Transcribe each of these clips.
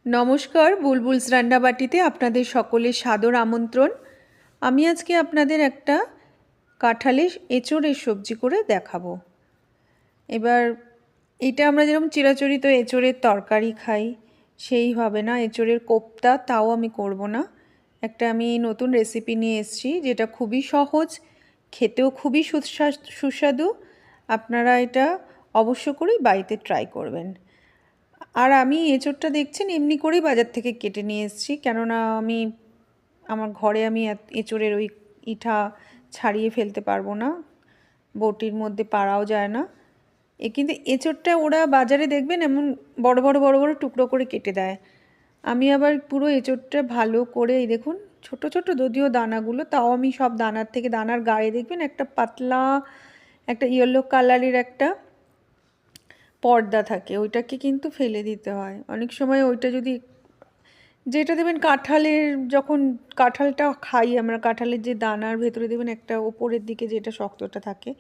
নমস্কার, বুলবুলস রান্নাবাটিতে আপনাদের সকলের সাদর আমন্ত্রণ। আমি আজকে আপনাদের একটা কাঁঠালের এঁচোড়ের সবজি করে দেখাবো। এবার এটা আমরা যেরকম চিরাচরিত এঁচোড়ের তরকারি খাই সেইভাবে না, এঁচোড়ের কোপ্তা তাও আমি করব না। একটা আমি নতুন রেসিপি নিয়ে এসেছি যেটা খুবই সহজ, খেতেও খুবই সুস্বাদু। আপনারা এটা অবশ্য করেই বাড়িতে ট্রাই করবেন। আর আমি এঁচোড়টা দেখছেন এমনি করেই বাজার থেকে কেটে নিয়ে এসেছি, কেননা আমার ঘরে আমি এঁচোড়ের ওই ইঠা ছাড়িয়ে ফেলতে পারবো না, বটির মধ্যে পাড়াও যায় না। কিন্তু এঁচোড়টা ওরা বাজারে দেখবেন এমন বড় বড় বড় বড় টুকরো করে কেটে দেয়। আমি আবার পুরো এঁচোড়টা ভালো করে, এই দেখুন ছোট ছোট যদিও দানাগুলো, তাও আমি সব দানার থেকে, দানার গায়ে দেখবেন একটা পাতলা একটা ইয়েলো কালারের একটা পর্দা থাকে, ওইটাকে কিন্তু ফেলে দিতে হয়। অনেক সময় ওইটা যদি, যেটা দেবেন কাঁঠালের, যখন কাঁঠালটা খাই আমরা, কাঁঠালের যে দানার ভেতরে দেবেন একটা ওপরের দিকে যেটা শক্তটা থাকে,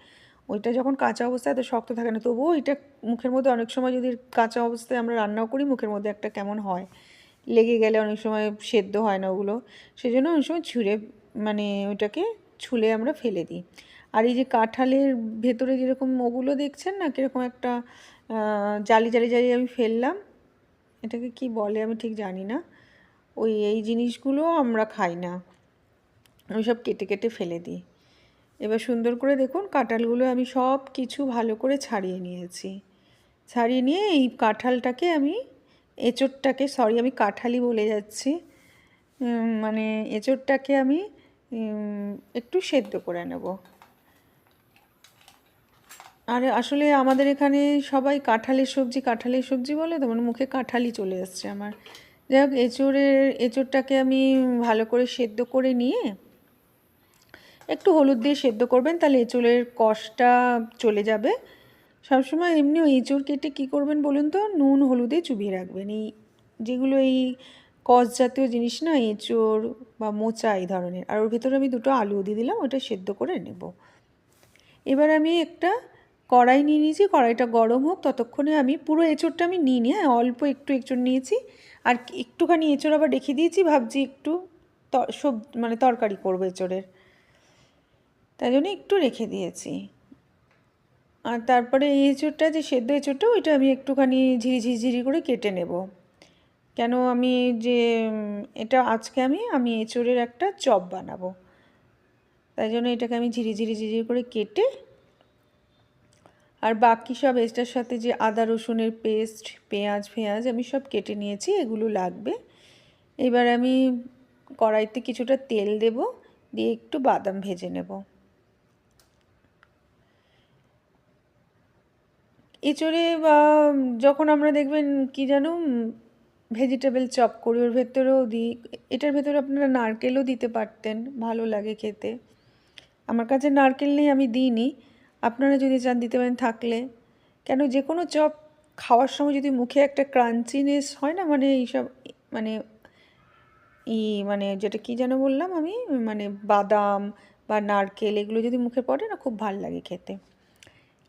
ওইটা যখন কাঁচা অবস্থায় এত শক্ত থাকে না, তবুও এটা মুখের মধ্যে অনেক সময় যদি কাঁচা অবস্থায় আমরা রান্নাও করি, মুখের মধ্যে একটা কেমন হয়, লেগে গেলে অনেক সময় সেদ্ধ হয় না ওগুলো। সেই জন্য অনেক সময় ওইটাকে ছুলে আমরা ফেলে দিই। আর এই যে কাঁঠালের ভেতরে যেরকম ওগুলো দেখছেন না, কীরকম একটা জালি জালি জালি আমি ফেললাম, এটাকে কি বলে আমি ঠিক জানি না। এই জিনিসগুলো আমরা খাই না, আমি সব কেটে কেটে ফেলে দিই। এবার সুন্দর করে দেখুন কাঁঠালগুলো আমি সব কিছু ভালো করে ছাড়িয়ে নিয়েছি। ছাড়িয়ে নিয়ে এই কাঁঠালটাকে আমি, এঁচোড়টাকে, সরি আমি কাঁঠালই বলে যাচ্ছি, মানে এঁচোড়টাকে আমি একটু সেদ্ধ করে নেব। আর আসলে আমাদের এখানে সবাই কাঁঠালের সবজি বলে, তো মানে মুখে কাঁঠালই চলে আসছে আমার। যাই হোক, এঁচোড়টাকে আমি ভালো করে সেদ্ধ করে নিয়ে, একটু হলুদ দিয়ে সেদ্ধ করবেন, তাহলে এঁচোড়ের কষটা চলে যাবে। সবসময় এমনিও এঁচোড় কেটে কী করবেন বলুন তো, নুন হলুদে চুবিয়ে রাখবেন। এই যেগুলো এই কষ জাতীয় জিনিস না, এঁচোড় বা মোচা এই ধরনের। আর ওর ভেতরে আমি দুটো আলুও দিয়ে দিলাম, ওটা সেদ্ধ করে নেব। এবার আমি একটা কড়াই নিয়ে নিয়েছি, কড়াইটা গরম হোক ততক্ষণে আমি পুরো এঁচোড়টা আমি নিইনি, হ্যাঁ অল্প একটু এঁচোড় নিয়েছি। আর একটুখানি এঁচোড় আবার রেখে দিয়েছি, ভাবছি একটু তরকারি করবো এঁচোড়ের, তাই জন্য একটু রেখে দিয়েছি। আর তারপরে এই এঁচোড়টা, যে সেদ্ধ এঁচোড়টা, ওইটা আমি একটুখানি ঝিরি করে কেটে নেব। কেন আমি যে এটা আজকে আমি এঁচোড়ের একটা চপ বানাবো, তাই জন্য এটাকে আমি ঝিরি করে কেটে, আর বাকি সব এটার সাথে যে আদা রসুনের পেস্ট, পেঁয়াজ আমি সব কেটে নিয়েছি, এগুলো লাগবে। এবার আমি কড়াইতে কিছুটা তেল দেব, দিয়ে একটু বাদাম ভেজে নেব। এঁচোড়ে বা যখন আমরা দেখবেন কি যেন ভেজিটেবল চপ করি, ওর ভেতরেও দিই, এটার ভেতরে আপনারা নারকেলও দিতে পারতেন, ভালো লাগে খেতে। আমার কাছে নারকেল নেই, আমি দিইনি, আপনারা যদি চান দিতে পারেন থাকলে। কেন যে কোনো চপ খাওয়ার সময় যদি মুখে একটা ক্রাঞ্চিনেস হয় না, মানে এইসব, মানে মানে যেটা কি যেন বললাম আমি, মানে বাদাম বা নারকেল এগুলো যদি মুখে পড়ে না, খুব ভাল লাগে খেতে।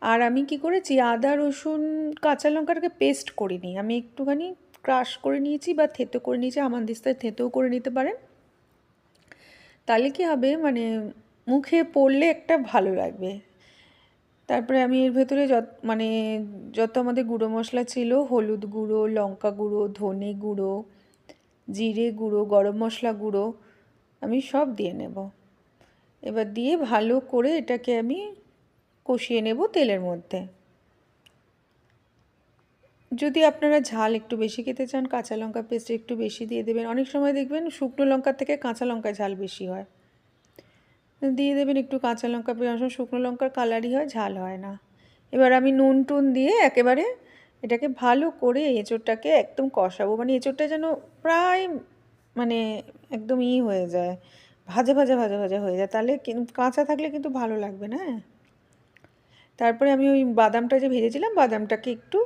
আর আমি কি করেছি, আদা রসুন কাঁচা লঙ্কাটাকে পেস্ট করিনি, আমি একটুখানি ক্রাশ করে নিয়েছি বা থেতো করে নিয়েছি, হামানদিস্তায় থেতেও করে নিতে পারেন। তাহলে কি হবে, মানে মুখে পড়লে একটা ভালো লাগবে। তারপরে আমি এর ভেতরে যত আমাদের গুঁড়ো মশলা ছিল, হলুদ গুঁড়ো, লঙ্কা গুঁড়ো, ধনে গুঁড়ো, জিরে গুঁড়ো, গরম মশলা গুঁড়ো, আমি সব দিয়ে নেব। এবার দিয়ে ভালো করে এটাকে আমি কষিয়ে নেব তেলের মধ্যে। যদি আপনারা ঝাল একটু বেশি খেতে চান, কাঁচা লঙ্কা পেস্ট একটু বেশি দিয়ে দেবেন। অনেক সময় দেখবেন শুকনো লঙ্কার থেকে কাঁচা লঙ্কায় ঝাল বেশি হয়, দিয়ে দেবেন একটু কাঁচা লঙ্কা। শুকনো লঙ্কার কালারই হয়, ঝাল হয় না। এবার আমি নুন টুন দিয়ে একেবারে এটাকে ভালো করে এঁচোড়টাকে একদম কষাবো, মানে এঁচোড়টা যেন প্রায় মানে একদম হয়ে যায়, ভাজা হয়ে যায়, তাহলে কাঁচা থাকলে কিন্তু ভালো লাগবে না। তারপরে আমি ওই বাদামটা যে ভেজেছিলাম, বাদামটাকে একটু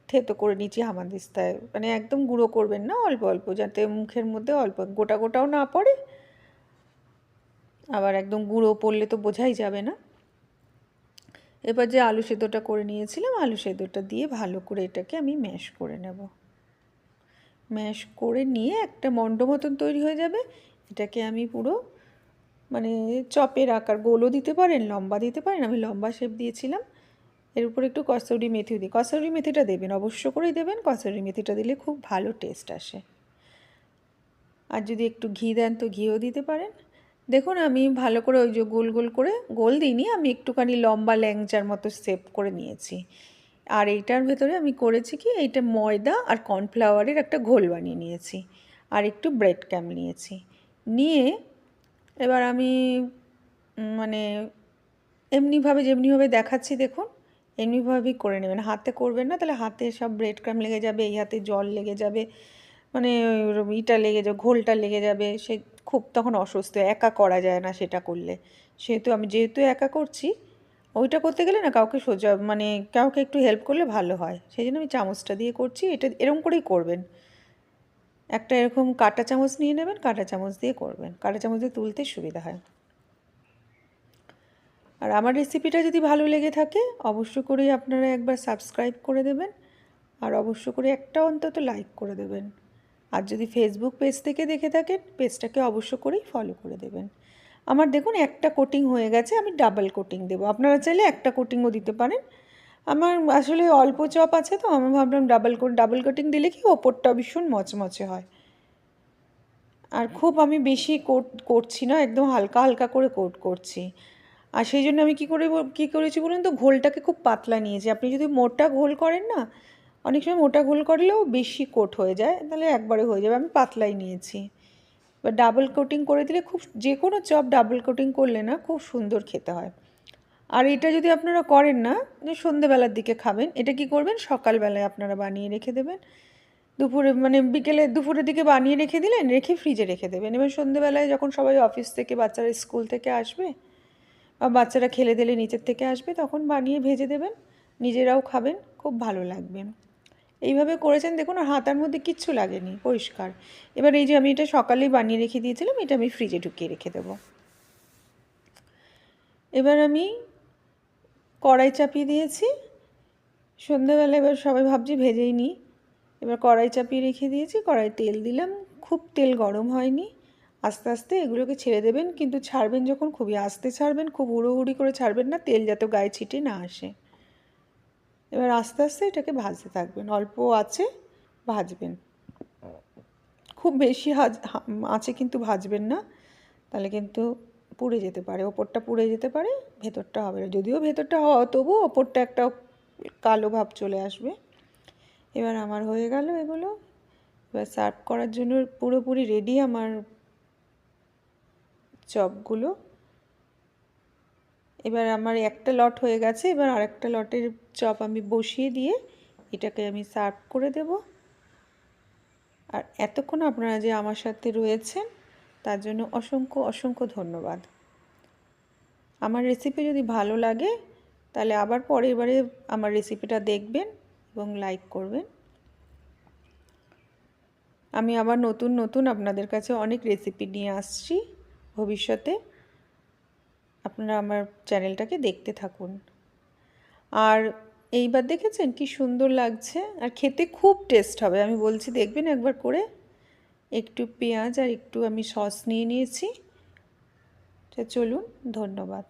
থেতো করে নিচ্ছি হামানদিস্তায়, মানে একদম গুঁড়ো করবেন না, অল্প অল্প, যাতে মুখের মধ্যে অল্প গোটাও না পড়ে, আবার একদম গুঁড়ো পড়লে তো বোঝাই যাবে না। এবার যে আলু সেদ্ধটা করে নিয়েছিলাম, আলু সেদ্ধটা দিয়ে ভালো করে এটাকে আমি ম্যাশ করে নেব। ম্যাশ করে নিয়ে একটা মণ্ড মতন তৈরি হয়ে যাবে। এটাকে আমি পুরো মানে চপের আকার, গোলও দিতে পারেন, লম্বা দিতে পারেন, আমি লম্বা শেপ দিয়েছিলাম। এর উপর একটু কসুরি মেথি দিই, কসুরি মেথিটা দেবেন, অবশ্য করেই দেবেন, কসুরি মেথিটা দিলে খুব ভালো টেস্ট আসে। আর যদি একটু ঘি দেন তো ঘিও দিতে পারেন। দেখুন আমি ভালো করে ওই যে গোল গোল করে, গোল দিইনি, আমি একটুখানি লম্বা ল্যাংচার মতো শেপ করে নিয়েছি। আর এইটার ভেতরে আমি করেছি কি, এইটা ময়দা আর কর্নফ্লাওয়ারের একটা ঘোল বানিয়ে নিয়েছি, আর একটু ব্রেড ক্যাম নিয়েছি। নিয়ে এবার আমি মানে এমনিভাবে যেমনিভাবে দেখাচ্ছি দেখুন, এমনিভাবেই করে নেবেন, হাতে করবেন না, তাহলে হাতে সব ব্রেড ক্রাম লেগে যাবে, এই হাতে জল লেগে যাবে, মানে ইটা লেগে যাবে, ঘোলটা লেগে যাবে, সে খুব তখন অসুস্থ, একা করা যায় না সেটা করলে। যেহেতু একা করছি, ওইটা করতে গেলে না কাউকে সোজা মানে কাউকে একটু হেল্প করলে ভালো হয়, সেই জন্য আমি চামচটা দিয়ে করছি। এটা এরকম করেই করবেন, একটা এরকম কাঁটা চামচ নিয়ে নেবেন, কাঁটা চামচ দিয়ে করবেন, কাঁটা চামচ দিয়ে তুলতে সুবিধা হয়। আর আমার রেসিপিটা যদি ভালো লেগে থাকে অবশ্য করেই আপনারা একবার সাবস্ক্রাইব করে দেবেন, আর অবশ্য করে একটা অন্তত লাইক করে দেবেন। আর যদি ফেসবুক পেজ থেকে দেখে থাকেন, পেজটাকে অবশ্য করেই ফলো করে দেবেন। আমার দেখুন একটা কোটিং হয়ে গেছে, আমি ডাবল কোটিং দেবো, আপনারা চাইলে একটা কোটিংও দিতে পারেন। আমার আসলে অল্প চপ আছে তো আমি ভাবলাম ডাবল কোটিং দিলে কি ওপরটা ভীষণ মচমচে হয়। আর খুব আমি বেশি করছি না, একদম হালকা হালকা করে কোট করছি। আর সেই জন্য আমি কী করেছি বলুন তো, ঘোলটাকে খুব পাতলা নিয়েছি। আপনি যদি মোটা ঘোল করেন না, অনেক সময় মোটা ঘোল করলেও বেশি কোট হয়ে যায়, তাহলে একবারে হয়ে যাবে, আমি পাতলাই নিয়েছি। এবার ডাবল কোটিং করে দিলে খুব, যে কোনো চপ ডাবল কোটিং করলে না খুব সুন্দর খেতে হয়। আর এটা যদি আপনারা করেন না, যে সন্ধেবেলার দিকে খাবেন, এটা কি করবেন, সকালবেলায় আপনারা বানিয়ে রেখে দেবেন, দুপুরে মানে দুপুরের দিকে বানিয়ে রেখে দিলেন, রেখে ফ্রিজে রেখে দেবেন। এবার সন্ধেবেলায় যখন সবাই অফিস থেকে, বাচ্চারা স্কুল থেকে আসবে বা বাচ্চারা খেলে দিলে নিচের থেকে আসবে, তখন বানিয়ে ভেজে দেবেন, নিজেরাও খাবেন, খুব ভালো লাগবে। এইভাবে করেছেন দেখুন, আর হাতার মধ্যে কিচ্ছু লাগেনি, পরিষ্কার। এবার এই যে আমি এটা সকালেই বানিয়ে রেখে দিয়েছিলাম, এটা আমি ফ্রিজে ঢুকিয়ে রেখে দেবো। এবার আমি কড়াই চাপিয়ে দিয়েছি, সন্ধ্যেবেলা এবার সবাই ভাবছি ভেজেই নিই। এবার কড়াই চাপিয়ে রেখে দিয়েছি, কড়াই তেল দিলাম, খুব তেল গরম হয়নি, আস্তে আস্তে এগুলোকে ছেড়ে দেবেন, কিন্তু ছাড়বেন যখন খুবই আস্তে ছাড়বেন, খুব হুড়োহুড়ি করে ছাড়বেন না, তেল যাতে গায়ে ছিটে না আসে। এবার আস্তে আস্তে এটাকে ভাজতে থাকবেন, অল্প আছে ভাজবেন, খুব বেশি আঁচে কিন্তু ভাজবেন না, তাহলে কিন্তু পুড়ে যেতে পারে, ওপরটা পুড়ে যেতে পারে, ভেতরটা হবে না, যদিও ভেতরটা তবুও ওপরটা একটা কালো ভাব চলে আসবে। এবার আমার হয়ে গেল এগুলো, এবার সার্ভ করার জন্য পুরোপুরি রেডি আমার চপগুলো। এবার আমার একটা লট হয়ে গেছে, এবার আরেকটা লটের চপ আমি বসিয়ে দিয়ে এটাকে আমি সার্ভ করে দেব। আর এতক্ষণ আপনারা যে আমার সাথে রয়েছেন তার জন্য অসংখ্য অসংখ্য ধন্যবাদ। আমার রেসিপি যদি ভালো লাগে তাহলে আবার পরের বারে আমার রেসিপিটা দেখবেন এবং লাইক করবেন। আমি আবার নতুন নতুন আপনাদের কাছে অনেক রেসিপি নিয়ে আসছি ভবিষ্যতে, আপনারা আমার চ্যানেলটাকে দেখতে থাকুন। আর এইবার দেখেছেন কি সুন্দর লাগছে, আর খেতে খুব টেস্ট হবে, আমি বলছি দেখবেন একবার করে। একটু পেঁয়াজ আর একটু আমি সস নিয়ে নিয়েছি। চলুন, ধন্যবাদ।